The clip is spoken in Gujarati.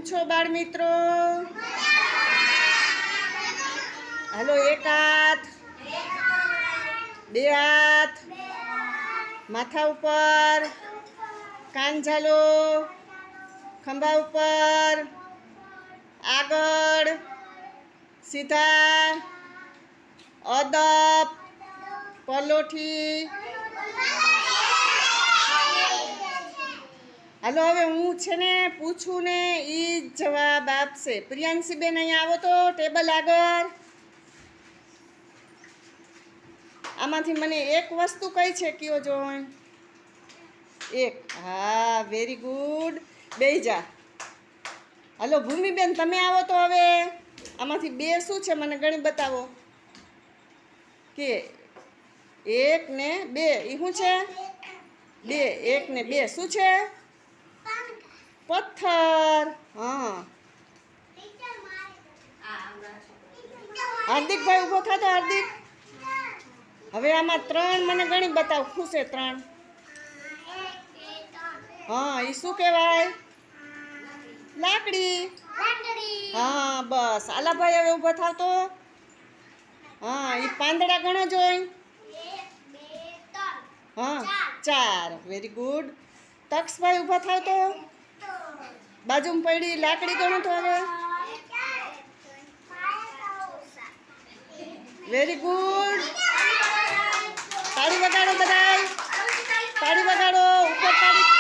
છો બાળ મિત્રો? હાલો, એક હાથ, બે હાથ, માથા ઉપર, કાન ઝાલો, ખંભા ઉપર, આગળ, સીધા, અદબ, પલોઠી. હાલો, હવે હું છે ને પૂછું ને એ જ જવાબ આપશે. પ્રિયાંશી બેન અહીંયા આવો તો ટેબલ આગળ. આમાંથી મને એક વસ્તુ કઈ છે કયો જોઈ? એક. હા, વેરી ગુડ. બેહી જા. હાલો ભૂમિબેન તમે આવો તો હવે. આમાંથી બે શું છે મને ગણી બતાવો. કે એક ને બે એ શું છે? બે. એક ને બે શું છે? પથ્થર. હા. હાર્દિકભાઈ ઊભો થતો. હાર્દિક, હવે આમાં ત્રણ મને ગણી બતાવ. શું છે ત્રણ? હા, એ શું કહેવાય? લાકડી. હા, બસ. આલાભાઈ હવે ઊભો થતો. હા, એ પાંદડા ગણો જોઈ. હા, ચાર. Very good. તક્ષભાઈ ઊભા થાવ તો. બાજુમાં પડી લાકડી ગણો તો હવે. Very good. તાળી વગાડો બધાય. તાળી વગાડો. ઉપર તાળી.